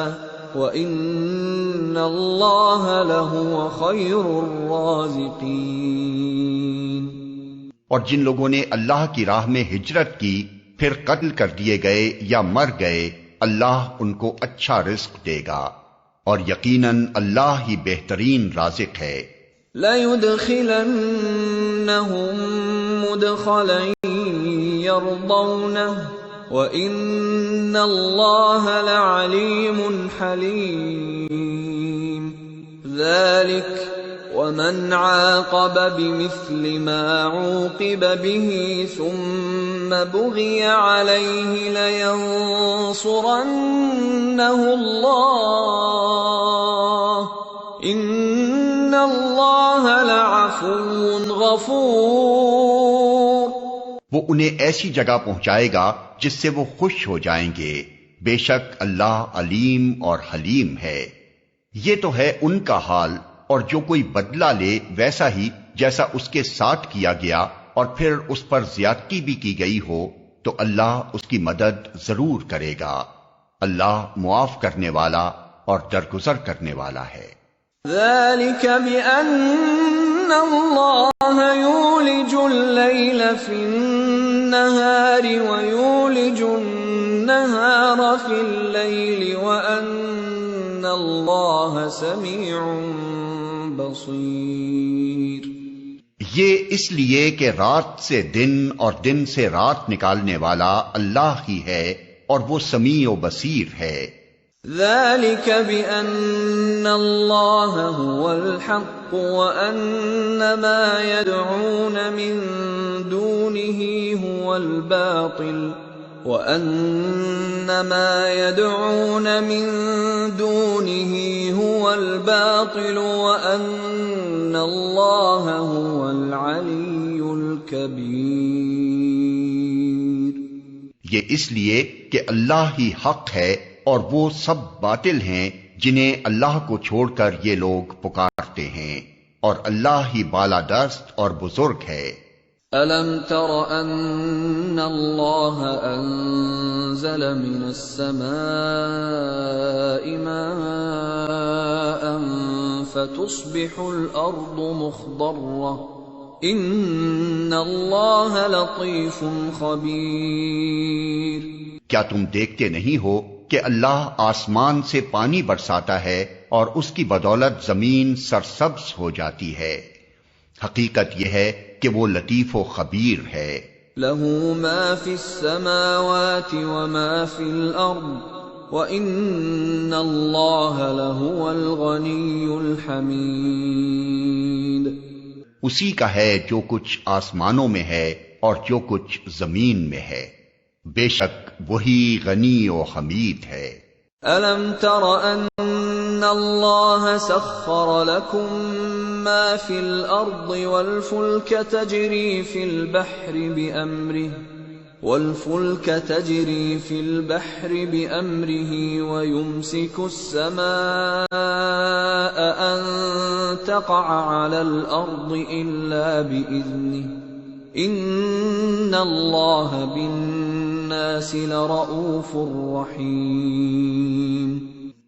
وَإِنَّ اللَّهَ لَهُوَ خَيْرُ الرَّازِقِينَ۔ اور جن لوگوں نے اللہ کی راہ میں ہجرت کی پھر قتل کر دیے گئے یا مر گئے، اللہ ان کو اچھا رزق دے گا، اور یقیناً اللہ ہی بہترین رازق ہے۔ لَيُدْخِلَنَّهُمْ مُدْخَلًا يَرْضَوْنَهُ وَإِنَّ اللَّهَ لَعَلِيمٌ حَلِيمٌ۔ ذَلِكَ وَمَنْ عَاقَبَ بِمِثْلِ مَا عُوقِبَ بِهِ ثُمَّ بُغِيَ عَلَيْهِ لَيَنصُرَنَّهُ اللَّهُ إِنَّ اللَّهَ لَعَفُوٌّ غَفُورٌ۔ وہ انہیں ایسی جگہ پہنچائے گا جس سے وہ خوش ہو جائیں گے، بے شک اللہ علیم اور حلیم ہے۔ یہ تو ہے ان کا حال، اور جو کوئی بدلہ لے ویسا ہی جیسا اس کے ساتھ کیا گیا اور پھر اس پر زیادتی بھی کی گئی ہو تو اللہ اس کی مدد ضرور کرے گا۔ اللہ معاف کرنے والا اور درگزر کرنے والا ہے۔ ذَلِكَ بِأَنَّ اللَّهَ يُولِجُ اللَّيْلَ فِي النَّهَارِ وَيُولِجُ النَّهَارَ فِي اللَّيْلِ وَأَنَّ اللَّهَ سَمِيعٌ بَصِيرٌ۔ یہ اس لیے کہ رات سے دن اور دن سے رات نکالنے والا اللہ ہی ہے اور وہ سمیع و بصیر ہے۔ ذَلِكَ بِأَنَّ اللَّهَ هُوَ الْحَقُّ وَأَنَّ مَا يَدْعُونَ مِن دُونِهِ هُوَ الْبَاطِلُ وَأَنَّ مَا يَدْعُونَ مِن دُونِهِ هُوَ الْبَاطِلُ وَأَنَّ اللَّهَ هُوَ الْعَلِيُّ الْكَبِيرُ۔ یہ اس لیے کہ اللہ ہی حق ہے اور وہ سب باطل ہیں جنہیں اللہ کو چھوڑ کر یہ لوگ پکارتے ہیں، اور اللہ ہی بالادست اور بزرگ ہے۔ أَلَمْ تَرَ أَنَّ اللَّهَ أَنزَلَ مِنَ السَّمَاءِ مَاءً فَتُصْبِحُ الْأَرْضُ مُخْضَرَّةً إِنَّ اللَّهَ لَطِيفٌ خَبِيرٌ۔ کیا تم دیکھتے نہیں ہو کہ اللہ آسمان سے پانی برساتا ہے اور اس کی بدولت زمین سرسبز ہو جاتی ہے؟ حقیقت یہ ہے کہ وہ لطیف و خبیر ہے۔ لَهُ مَا فِي السَّمَاوَاتِ وَمَا فِي الْأَرْضِ وَإِنَّ اللَّهَ لَهُوَ الْغَنِيُّ الْحَمِيدُ۔ اسی کا ہے جو کچھ آسمانوں میں ہے اور جو کچھ زمین میں ہے، بے شک وہی غنی و حمید ہے۔ أَلَمْ تَرَ أَنَّ اللَّهَ سَخَّرَ لَكُم مَّا فِي الْأَرْضِ وَالْفُلْكَ تَجْرِي فِي الْبَحْرِ بِأَمْرِهِ وَيُمْسِكُ السَّمَاءَ أَن تَقَعَ عَلَى الْأَرْضِ إِلَّا بِإِذْنِهِ ان اللہ بالناس لرؤوف رحیم۔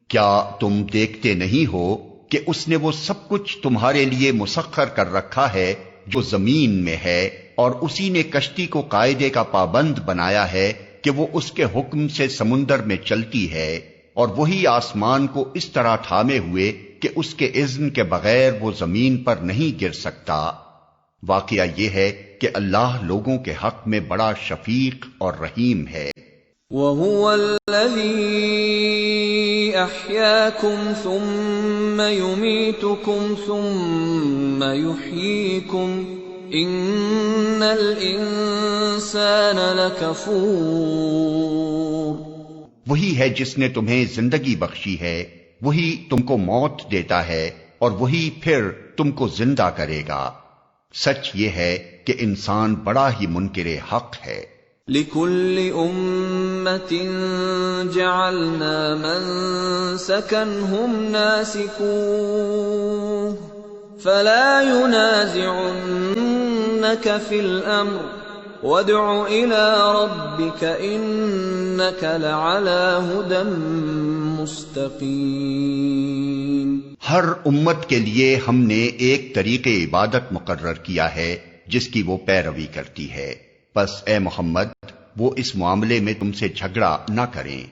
کیا تم دیکھتے نہیں ہو کہ اس نے وہ سب کچھ تمہارے لیے مسخر کر رکھا ہے جو زمین میں ہے، اور اسی نے کشتی کو قاعدے کا پابند بنایا ہے کہ وہ اس کے حکم سے سمندر میں چلتی ہے، اور وہی آسمان کو اس طرح تھامے ہوئے کہ اس کے اذن کے بغیر وہ زمین پر نہیں گر سکتا۔ واقعہ یہ ہے کہ اللہ لوگوں کے حق میں بڑا شفیق اور رحیم ہے۔ وَهُوَ الَّذِي أَحْيَاكُمْ ثُمَّ يُمِيتُكُمْ ثُمَّ يُحْيِيكُمْ إِنَّ الْإِنسَانَ لَكَفُورٌ۔ وہی ہے جس نے تمہیں زندگی بخشی ہے، وہی تم کو موت دیتا ہے، اور وہی پھر تم کو زندہ کرے گا۔ سچ یہ ہے کہ انسان بڑا ہی منکر حق ہے۔ لِكُلِّ أُمَّةٍ جَعَلْنَا مَنسَكًا هُمْ نَاسِكُوهُ فَلَا يُنَازِعُنَّكَ فِي الْأَمْرِ وَادْعُ إِلَى رَبِّكَ إِنَّكَ لَعَلَى هُدًى مُسْتَقِيمٍ۔ ہر امت کے لیے ہم نے ایک طریق عبادت مقرر کیا ہے جس کی وہ پیروی کرتی ہے، بس اے محمد وہ اس معاملے میں تم سے جھگڑا نہ کریں،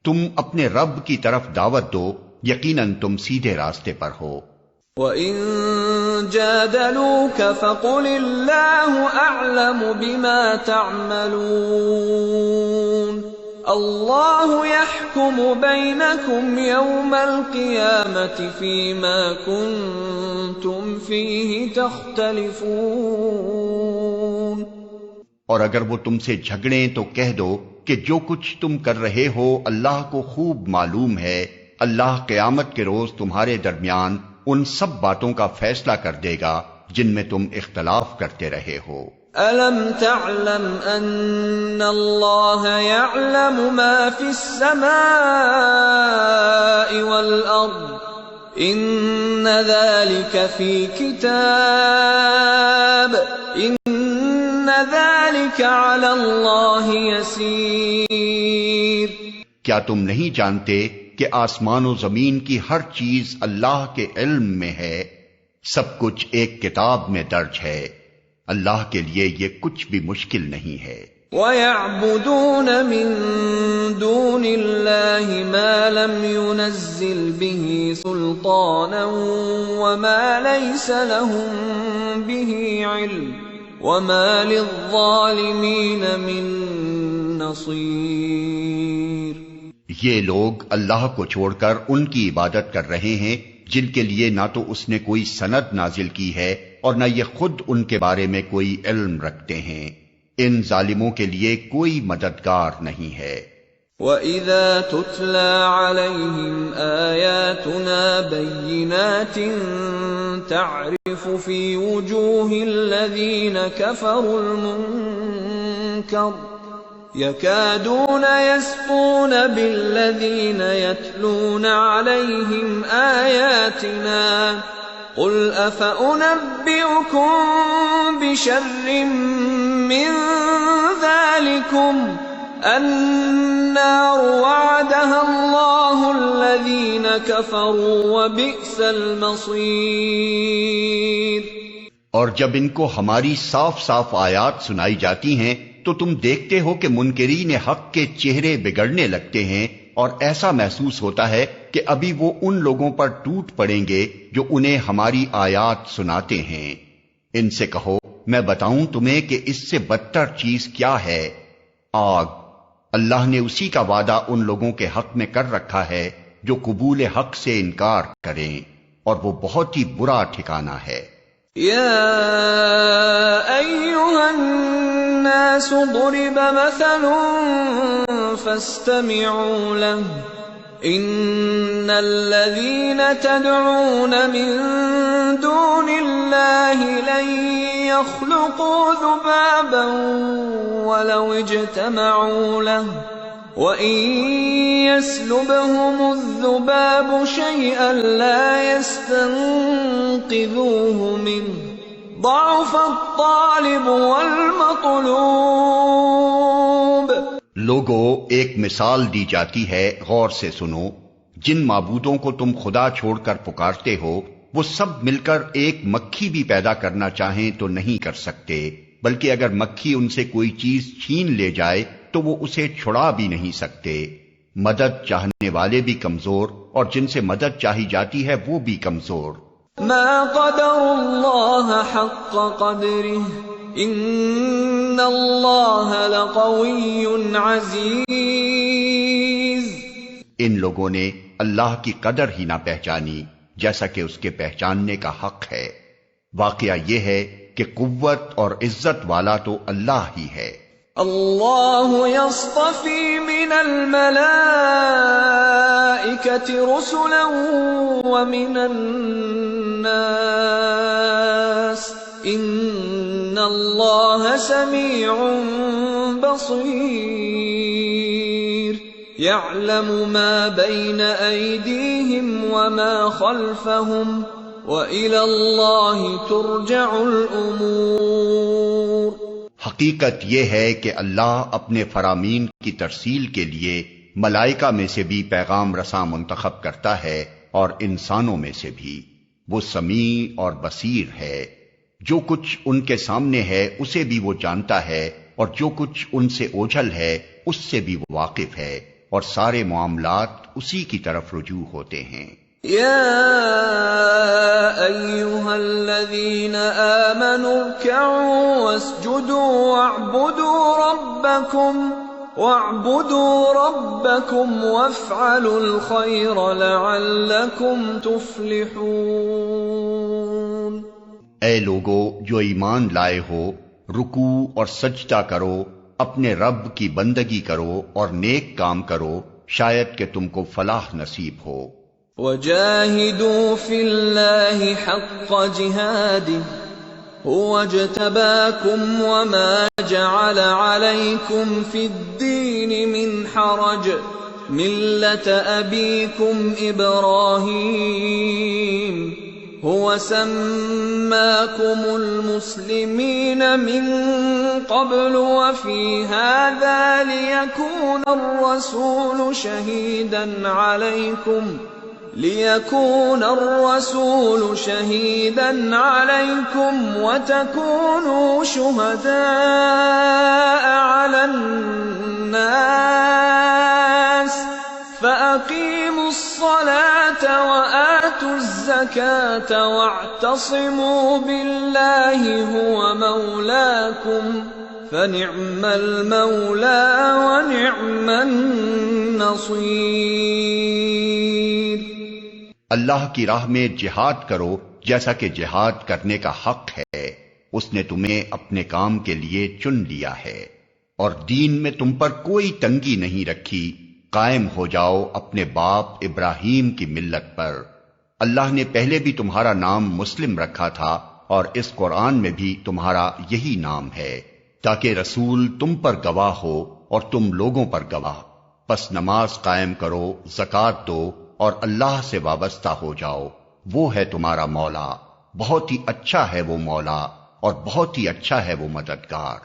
تم اپنے رب کی طرف دعوت دو، یقیناً تم سیدھے راستے پر ہو۔ وَإِن جَادَلُوكَ فَقُلِ اللَّهُ أَعْلَمُ بِمَا تَعْمَلُونَ اللَّهُ يَحْكُمُ بَيْنَكُمْ يَوْمَ الْقِيَامَةِ فِيمَا كُنتُمْ فِيهِ تَخْتَلِفُونَ۔ اور اگر وہ تم سے جھگڑیں تو کہہ دو کہ جو کچھ تم کر رہے ہو اللہ کو خوب معلوم ہے، اللہ قیامت کے روز تمہارے درمیان ان سب باتوں کا فیصلہ کر دے گا جن میں تم اختلاف کرتے رہے ہو۔ أَلَمْ تَعْلَمْ أَنَّ اللَّهَ يَعْلَمُ مَا فِي السَّمَاءِ وَالْأَرْضِ إِنَّ ذَلِكَ فِي كِتَابٍ إِنَّ ذَلِكَ عَلَى اللَّهِ يَسِيرٌ۔ کیا تم نہیں جانتے کہ آسمان و زمین کی ہر چیز اللہ کے علم میں ہے، سب کچھ ایک کتاب میں درج ہے، اللہ کے لیے یہ کچھ بھی مشکل نہیں ہے۔ وَيَعْبُدُونَ مِن دُونِ اللَّهِ مَا لَمْ يُنَزِّلْ بِهِ سُلْطَانًا وَمَا لَيْسَ لَهُم بِهِ عِلْمٌ وَمَا لِلظَّالِمِينَ مِن نَصِيرٍ۔ یہ لوگ اللہ کو چھوڑ کر ان کی عبادت کر رہے ہیں جن کے لیے نہ تو اس نے کوئی سند نازل کی ہے اور نہ یہ خود ان کے بارے میں کوئی علم رکھتے ہیں، ان ظالموں کے لیے کوئی مددگار نہیں ہے۔ وَإِذَا تُتْلَى عَلَيْهِمْ آيَاتُنَا بَيِّنَاتٍ تَعْرِفُ فِي وُجُوهِ الَّذِينَ كَفَرُوا الْمُنكَرَ يَكَادُونَ يَسْطُونَ بِالَّذِينَ يَتْلُونَ عَلَيْهِمْ آيَاتِنَا قُلْ أَفَأُنَبِّئُكُم بِشَرٍّ مِّن ذَلِكُمْ النَّارُ وَعَدَهَا اللَّهُ الَّذِينَ كَفَرُوا وَبِئْسَ الْمَصِيرُ۔ اور جب ان کو ہماری صاف صاف آیات سنائی جاتی ہیں تو تم دیکھتے ہو کہ منکرین حق کے چہرے بگڑنے لگتے ہیں، اور ایسا محسوس ہوتا ہے کہ ابھی وہ ان لوگوں پر ٹوٹ پڑیں گے جو انہیں ہماری آیات سناتے ہیں۔ ان سے کہو میں بتاؤں تمہیں کہ اس سے بدتر چیز کیا ہے؟ آگ۔ اللہ نے اسی کا وعدہ ان لوگوں کے حق میں کر رکھا ہے جو قبول حق سے انکار کریں، اور وہ بہت ہی برا ٹھکانہ ہے۔ یا ایھا الناس ضرب مثل فاستمعوا له ان الذين تدعون من دون الله لن يخلقوا ذبابا ولو اجتمعوا له وَإِن يَسْلُبْهُمُ الذُّبَابُ شَيْئًا لَّا يَسْتَنقِذُوهُ مِنْهُ ضعف الطالب والمطلوب. لوگو، ایک مثال دی جاتی ہے، غور سے سنو. جن معبودوں کو تم خدا چھوڑ کر پکارتے ہو، وہ سب مل کر ایک مکھی بھی پیدا کرنا چاہیں تو نہیں کر سکتے، بلکہ اگر مکھی ان سے کوئی چیز چھین لے جائے تو وہ اسے چھڑا بھی نہیں سکتے. مدد چاہنے والے بھی کمزور، اور جن سے مدد چاہی جاتی ہے وہ بھی کمزور. ما قدر اللہ حق قدرہ ان اللہ لقوی عزیز. ان لوگوں نے اللہ کی قدر ہی نہ پہچانی جیسا کہ اس کے پہچاننے کا حق ہے. واقعہ یہ ہے کہ قوت اور عزت والا تو اللہ ہی ہے. اللہ یصطفی من الملائکۃ رسلا ومن الناس ان اللہ سمیع بصیر. يعلم ما بين أيديهم وما خلفهم وإلى الله ترجع الأمور. حقیقت یہ ہے کہ اللہ اپنے فرامین کی ترسیل کے لیے ملائکہ میں سے بھی پیغام رساں منتخب کرتا ہے اور انسانوں میں سے بھی. وہ سمیع اور بصیر ہے. جو کچھ ان کے سامنے ہے اسے بھی وہ جانتا ہے، اور جو کچھ ان سے اوجھل ہے اس سے بھی وہ واقف ہے، اور سارے معاملات اسی کی طرف رجوع ہوتے ہیں. یا ایھا الذین آمنوا ارکعوا واسجدوا واعبدوا ربکم وافعلوا الخیر لعلکم تفلحون. اے لوگو جو ایمان لائے ہو، رکوع اور سجدہ کرو، اپنے رب کی بندگی کرو اور نیک کام کرو، شاید کہ تم کو فلاح نصیب ہو. وَجَاهِدُوا فِي اللَّهِ حَقَّ جِهَادِهِ هُوَ اجْتَبَاكُمْ وَمَا جَعَلَ عَلَيْكُمْ فِي الدِّينِ مِنْ حَرَجٍ مِلَّةَ أَبِيكُمْ إِبْرَاهِيمَ هُوَ سَمَّاكُمُ الْمُسْلِمِينَ مِنْ قَبْلُ وَفِي هَذَا لِيَكُونَ الرَّسُولُ شَهِيدًا عَلَيْكُمْ وَتَكُونُوا شُهَدَاءَ عَلَى النَّاسِ فَأَقِيمُوا الصَّلَاةَ وَآتُوا الزَّكَاةَ وَاعْتَصِمُوا بِاللَّهِ هُوَ مَوْلَاكُمْ فَنِعْمَ الْمَوْلَى وَنِعْمَ النَّصِيرُ. اللہ کی راہ میں جہاد کرو جیسا کہ جہاد کرنے کا حق ہے. اس نے تمہیں اپنے کام کے لیے چن لیا ہے، اور دین میں تم پر کوئی تنگی نہیں رکھی. قائم ہو جاؤ اپنے باپ ابراہیم کی ملت پر. اللہ نے پہلے بھی تمہارا نام مسلم رکھا تھا، اور اس قرآن میں بھی تمہارا یہی نام ہے، تاکہ رسول تم پر گواہ ہو اور تم لوگوں پر گواہ. پس نماز قائم کرو، زکوٰۃ دو، اور اللہ سے وابستہ ہو جاؤ. وہ ہے تمہارا مولا، بہت ہی اچھا ہے وہ مولا، اور بہت ہی اچھا ہے وہ مددگار.